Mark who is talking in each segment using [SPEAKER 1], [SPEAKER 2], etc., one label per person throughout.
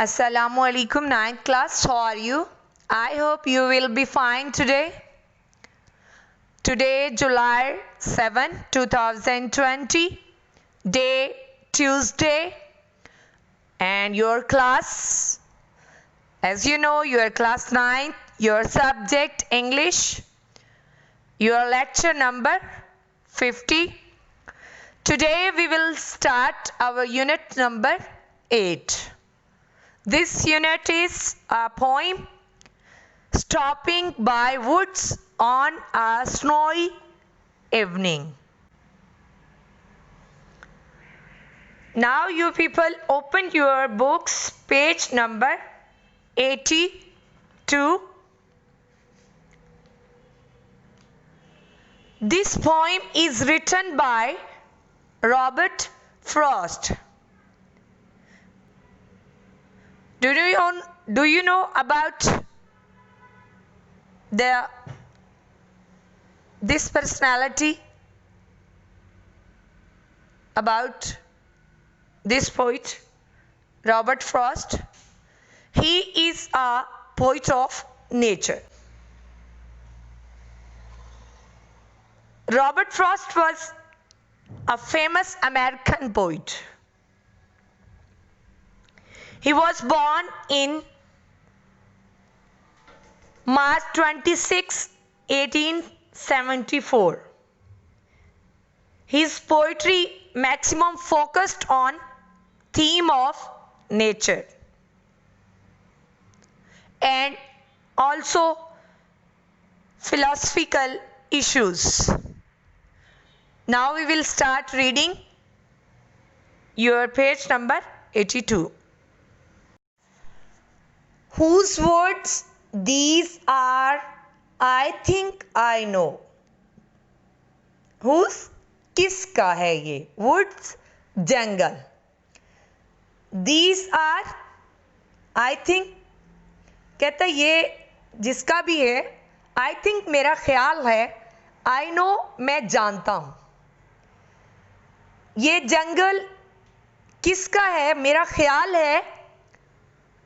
[SPEAKER 1] Assalamu alaikum, 9th class. How are you? I hope you will be fine today. Today, July 7, 2020, day Tuesday, and your class, as you know, your class 9, your subject English, your lecture number 50. Today, we will start our unit number 8. This unit is a poem, Stopping by Woods on a Snowy Evening. Now you people open your books, page number 82. This poem is written by Robert Frost. Do you know about this personality, about this poet, Robert Frost? He is a poet of nature. Robert Frost was a famous American poet. He was born in March 26, 1874. His poetry maximum focused on theme of nature and also philosophical issues. Now we will start reading your page number 82. Whose words these are, I think I know. Whose? किसका है ये? Woods, jungle. These are, I think, कहता ये जिसका भी है, I think मेरा ख्याल है, I know मैं जानता हूँ. ये जंगल किसका है? मेरा ख्याल है,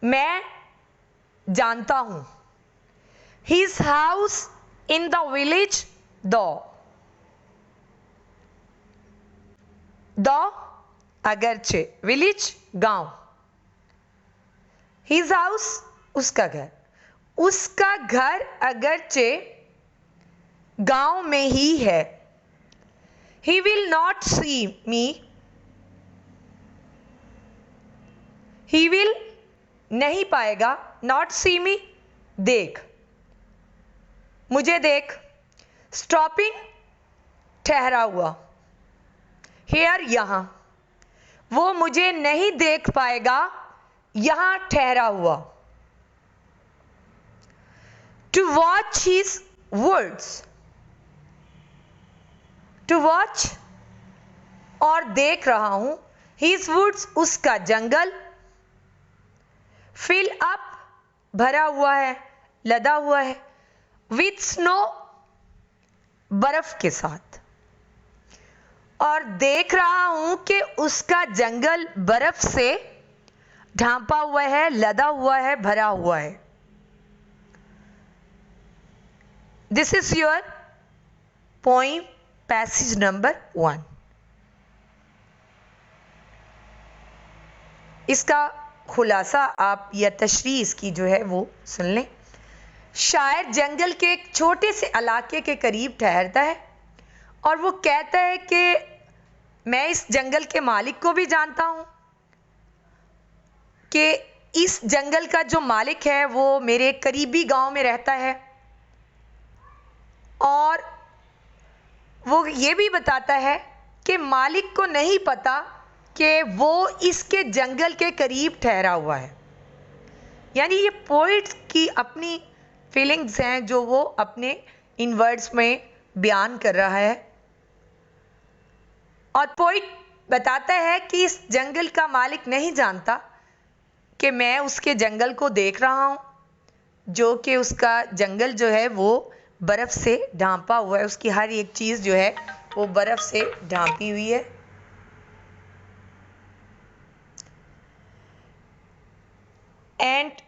[SPEAKER 1] मैं जानता हूं. His house in the village, though अगरचे, village गांव. His house उसका घर, उसका घर अगरचे गांव में ही है. He will not see me. He will नहीं पाएगा. Not see me, देख, मुझे देख. Stopping, ठहरा हुआ. Here, यहाँ, वो मुझे नहीं देख पाएगा, यहाँ ठहरा हुआ. To watch his words. To watch और देख रहा हूं. His woods, उसका जंगल. Fill up, भरा हुआ है, लदा हुआ है. With snow, बर्फ के साथ. और देख रहा हूं कि उसका जंगल बर्फ से ढांपा हुआ है, लदा हुआ है, भरा हुआ है. This is your poem, passage number 1. इसका खुलासा आप या तशरीह इसकी जो है वो सुन लें. शायर जंगल के एक छोटे से इलाके के करीब ठहरता है और वो कहता है कि मैं इस जंगल के मालिक को भी जानता हूं, कि इस जंगल का जो मालिक है वो मेरे करीबी गांव में रहता है. और वो ये भी बताता है कि मालिक को नहीं पता कि वो इसके जंगल के करीब ठहरा हुआ है. यानी ये पोइट की अपनी फीलिंग्स हैं जो वो अपने इन वर्ड्स में बयान कर रहा है. और पोइट बताता है कि इस जंगल का मालिक नहीं जानता कि मैं उसके जंगल को देख रहा हूँ, जो कि उसका जंगल जो है वो बर्फ़ से ढांपा हुआ है. उसकी हर एक चीज़ जो है वो बर्फ़ से ढांपी हुई है. And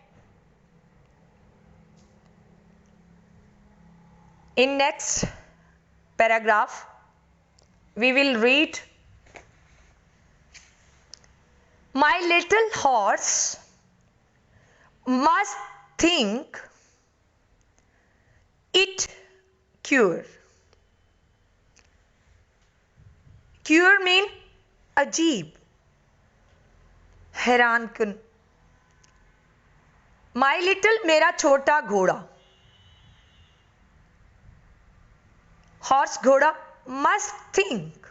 [SPEAKER 1] in next paragraph we will read, my little horse must think it cure. Cure mean अजीब, हैरान कुन. माई लिटिल मेरा छोटा घोड़ा, हॉर्स घोड़ा, must think.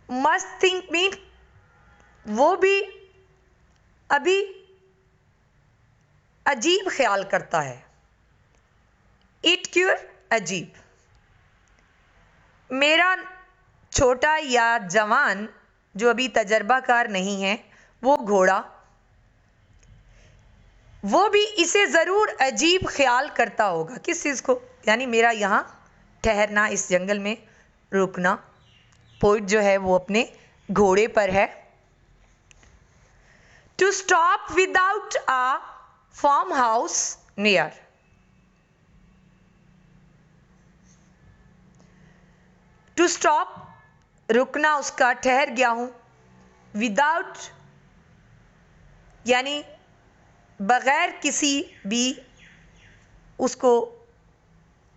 [SPEAKER 1] Must think mean वो भी अभी अजीब ख्याल करता है. इट क्यूर अजीब. मेरा छोटा या जवान जो अभी तजर्बाकार नहीं है वो घोड़ा, वो भी इसे ज़रूर अजीब ख्याल करता होगा. किस चीज़ को? यानी मेरा यहाँ ठहरना, इस जंगल में रुकना. पोइट जो है वो अपने घोड़े पर है. To stop without a farm house near. To stop रुकना उसका, ठहर गया हूं. विदाउट यानी बगैर किसी भी, उसको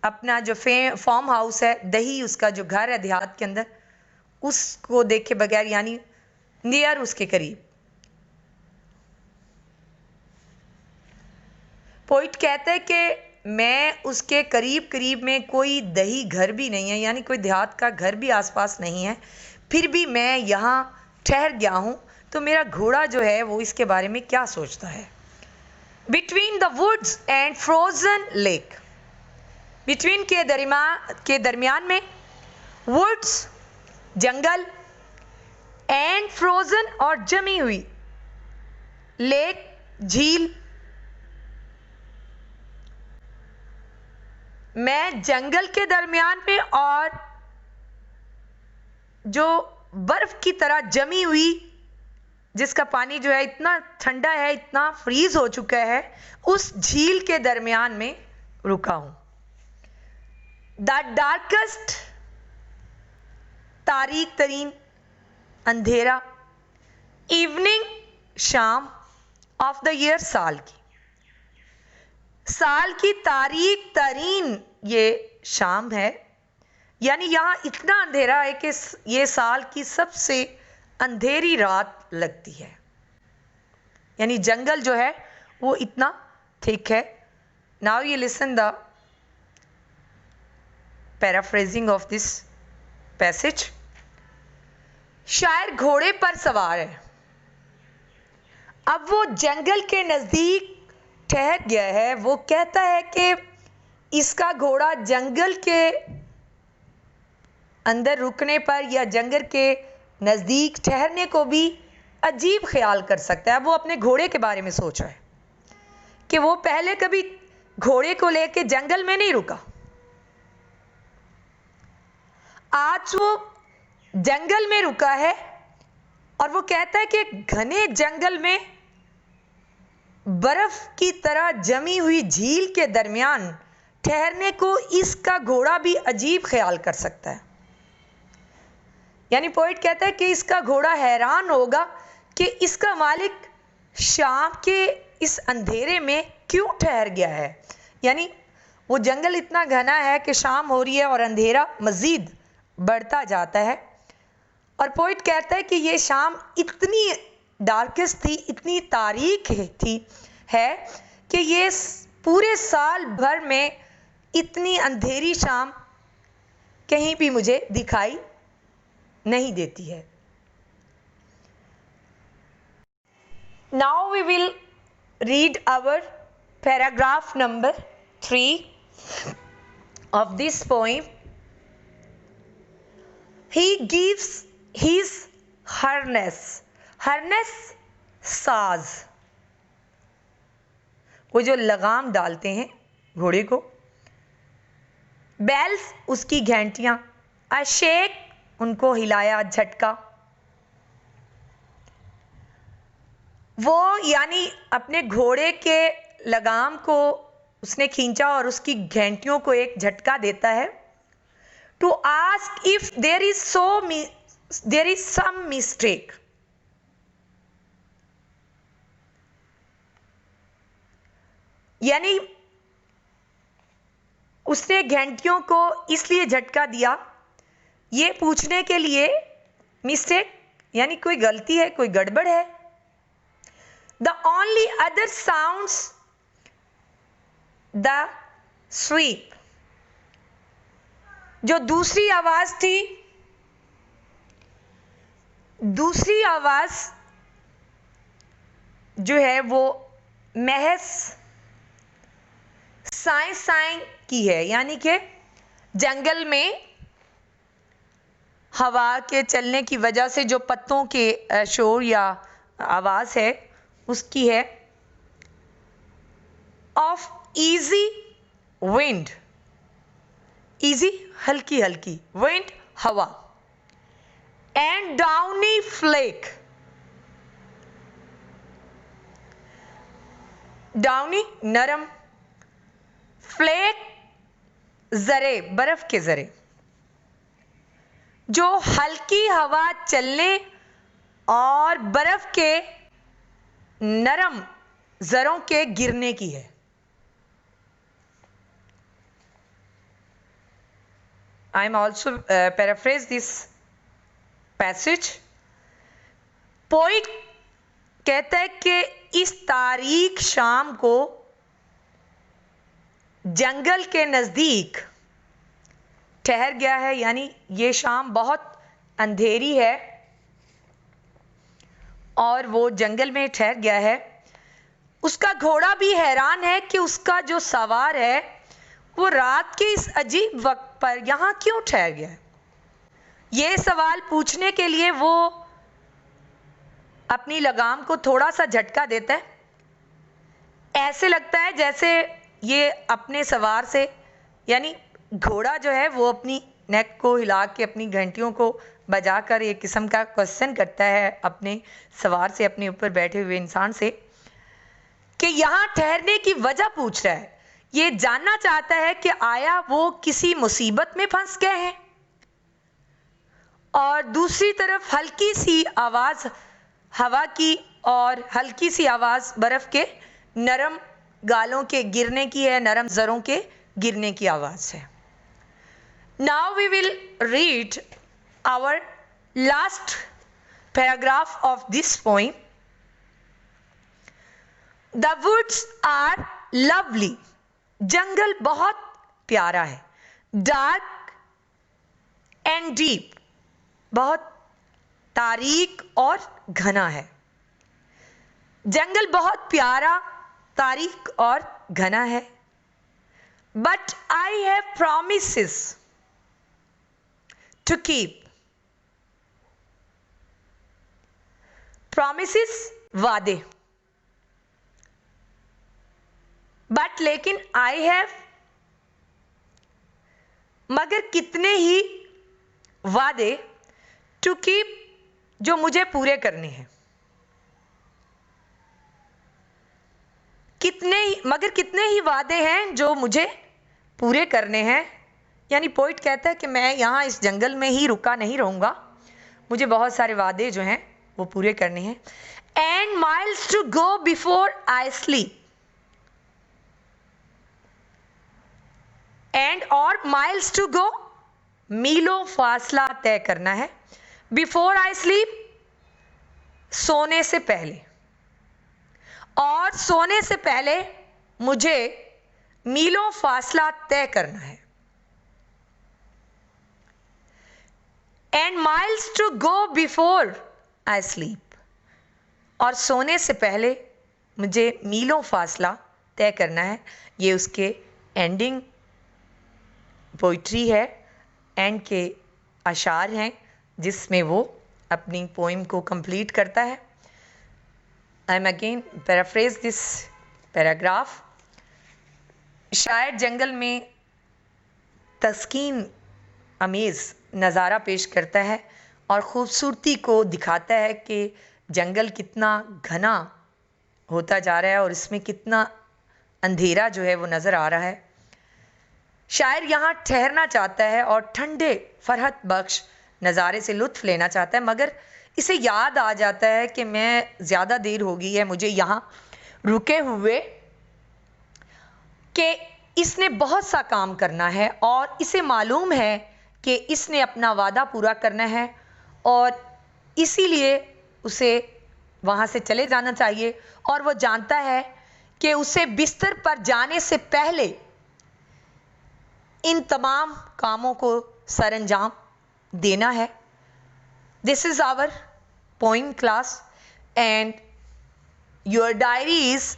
[SPEAKER 1] अपना जो फार्म हाउस है, दही उसका जो घर है देहात के अंदर, उसको देखे बगैर, यानी नियर, उसके करीब. पोइट कहते हैं कि मैं उसके करीब करीब में कोई दही घर भी नहीं है, यानी कोई देहात का घर भी आसपास नहीं है, फिर भी मैं यहाँ ठहर गया हूँ. तो मेरा घोड़ा जो है वो इसके बारे में क्या सोचता है. Between the woods and frozen lake. Between के दरमियान में, वुड्स जंगल, एंड फ्रोजन और जमी हुई, लेक झील. मैं जंगल के दरमियान में और जो बर्फ की तरह जमी हुई, जिसका पानी जो है इतना ठंडा है, इतना फ्रीज हो चुका है, उस झील के दरमियान में रुका हूं. द डार्केस्ट, तारीक तरीन, अंधेरा, इवनिंग, शाम, ऑफ द ईयर, साल की. साल की तारीक तरीन ये शाम है, यानी यहां इतना अंधेरा है कि ये साल की सबसे अंधेरी रात लगती है. यानी जंगल जो है वो इतना थिक है. Now you listen the paraphrasing of this passage. शायर घोड़े पर सवार है. अब वो जंगल के नजदीक ठहर गया है. वो कहता है कि इसका घोड़ा जंगल के अंदर रुकने पर या जंगल के नज़दीक ठहरने को भी अजीब ख्याल कर सकता है. वो अपने घोड़े के बारे में सोच रहा है कि वो पहले कभी घोड़े को लेके जंगल में नहीं रुका. आज वो जंगल में रुका है और वो कहता है कि घने जंगल में बर्फ की तरह जमी हुई झील के दरमियान ठहरने को इसका घोड़ा भी अजीब ख्याल कर सकता है. यानी पोइट कहता है कि इसका घोड़ा हैरान होगा कि इसका मालिक शाम के इस अंधेरे में क्यों ठहर गया है. यानी वो जंगल इतना घना है कि शाम हो रही है और अंधेरा मज़ीद बढ़ता जाता है. और पोइट कहता है कि ये शाम इतनी डार्केस्ट थी, इतनी तारीख थी है कि ये पूरे साल भर में इतनी अंधेरी शाम कहीं भी मुझे दिखाई नहीं देती है. Now we will read our paragraph number 3 of this poem. He gives his harness. harness साज, वो जो लगाम डालते हैं घोड़े को. बेल्स उसकी घंटियां. अ शेक उनको हिलाया, झटका. वो यानी अपने घोड़े के लगाम को उसने खींचा और उसकी घंटियों को एक झटका देता है, to ask if there is some mistake. यानी उसने घंटियों को इसलिए झटका दिया ये पूछने के लिए, मिस्टेक यानी कोई गलती है, कोई गड़बड़ है। The only other sounds the SVEEP, जो दूसरी आवाज थी, दूसरी आवाज जो है वो महज साए साए की है, यानी कि जंगल में हवा के चलने की वजह से जो पत्तों के शोर या आवाज है उसकी है। ऑफ इजी विंड, इजी हल्की हल्की, विंड हवा, एंड डाउनी फ्लेक, डाउनी नरम, फ्लेक जरे बर्फ के जरे, जो हल्की हवा चलने और बर्फ के नरम जरों के गिरने की है। I am also paraphrase this passage. Poet कहता है कि इस तारीख शाम को जंगल के नजदीक ठहर गया है, यानी ये शाम बहुत अंधेरी है और वो जंगल में ठहर गया है। उसका घोड़ा भी हैरान है कि उसका जो सवार है वो रात के इस अजीब वक्त पर यहां क्यों ठहर गया है। ये सवाल पूछने के लिए वो अपनी लगाम को थोड़ा सा झटका देता है। ऐसे लगता है जैसे ये अपने सवार से, यानी घोड़ा जो है वो अपनी नेक को हिला के अपनी घंटियों को बजाकर एक किस्म का क्वेश्चन करता है अपने सवार से, अपने ऊपर बैठे हुए इंसान से, कि यहाँ ठहरने की वजह पूछ रहा है। ये जानना चाहता है कि आया वो किसी मुसीबत में फंस गए हैं। और दूसरी तरफ हल्की सी आवाज हवा की और हल्की सी आवाज बर्फ के नरम गालों के गिरने की है, नरम जरों के गिरने की आवाज है। Now we will read our last paragraph of this poem. The woods are lovely. जंगल बहुत प्यारा है। Dark and deep, बहुत तारीक और घना है। जंगल बहुत प्यारा, तारीक और घना है। But I have promises to keep. Promises वादे। But लेकिन I have, मगर कितने ही वादे to keep, जो मुझे पूरे करने हैं। मगर कितने ही वादे हैं जो मुझे पूरे करने हैं। यानी पोइट कहता है कि मैं यहाँ इस जंगल में ही रुका नहीं रहूँगा, मुझे बहुत सारे वादे जो हैं वो पूरे करने हैं। And miles to go before I sleep, and और माइल्स टू गो, मीलों फासला तय करना है। बिफोर आई स्लीप, सोने से पहले, और सोने से पहले मुझे मीलों फासला तय करना है। And miles to go before I sleep, और सोने से पहले मुझे मीलों फासला तय करना है। ये उसके एंडिंग पोइट्री है, एंड के अशार हैं जिसमें वो अपनी पोइम को कंप्लीट करता है। I am again paraphrase this paragraph. शायर जंगल में तस्कीन अमेज़ नज़ारा पेश करता है और ख़ूबसूरती को दिखाता है कि जंगल कितना घना होता जा रहा है और इसमें कितना अंधेरा जो है वो नज़र आ रहा है। शायर यहाँ ठहरना चाहता है और ठंडे फरहत बख्श नज़ारे से लुत्फ़ लेना चाहता है, मगर इसे याद आ जाता है कि मैं ज़्यादा देर हो गई है मुझे यहाँ रुके हुए, कि इसने बहुत सा काम करना है और इसे मालूम है कि इसने अपना वादा पूरा करना है और इसीलिए उसे वहाँ से चले जाना चाहिए। और वो जानता है कि उसे बिस्तर पर जाने से पहले इन तमाम कामों को सरअंजाम देना है। This is our poem class and your diary is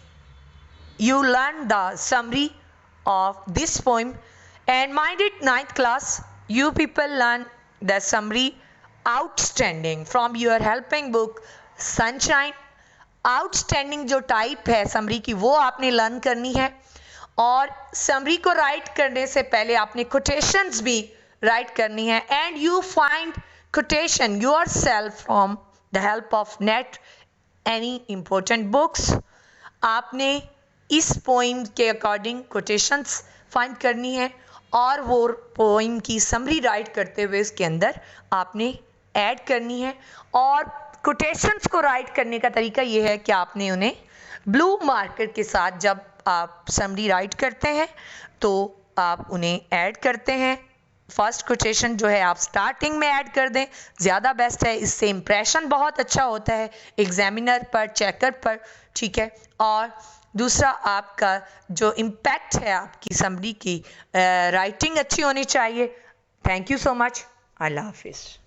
[SPEAKER 1] you learn the summary of this poem, and minded 9th class you people learn the summary outstanding from your helping book sunshine। outstanding जो type है summary की वो आपने learn करनी है, और summary को right करने से पहले आपने कोटेशंस भी राइट करनी है। And you find quotation yourself from the help of net any important books. आपने इस पोइम के अकॉर्डिंग कोटेशंस फाइंड करनी है और वो पोइम की समरी राइट करते हुए उसके अंदर आपने ऐड करनी है। और कोटेशंस को राइट करने का तरीका ये है कि आपने उन्हें ब्लू मार्कर के साथ जब आप समरी राइट करते हैं तो आप उन्हें ऐड करते हैं। फर्स्ट कोटेशन जो है आप स्टार्टिंग में ऐड कर दें, ज़्यादा बेस्ट है, इससे इम्प्रेशन बहुत अच्छा होता है एग्जामिनर पर, चेकर पर, ठीक है। और दूसरा आपका जो इम्पैक्ट है आपकी समरी की राइटिंग अच्छी होनी चाहिए। Thank you so much. अल्लाह हाफिज़।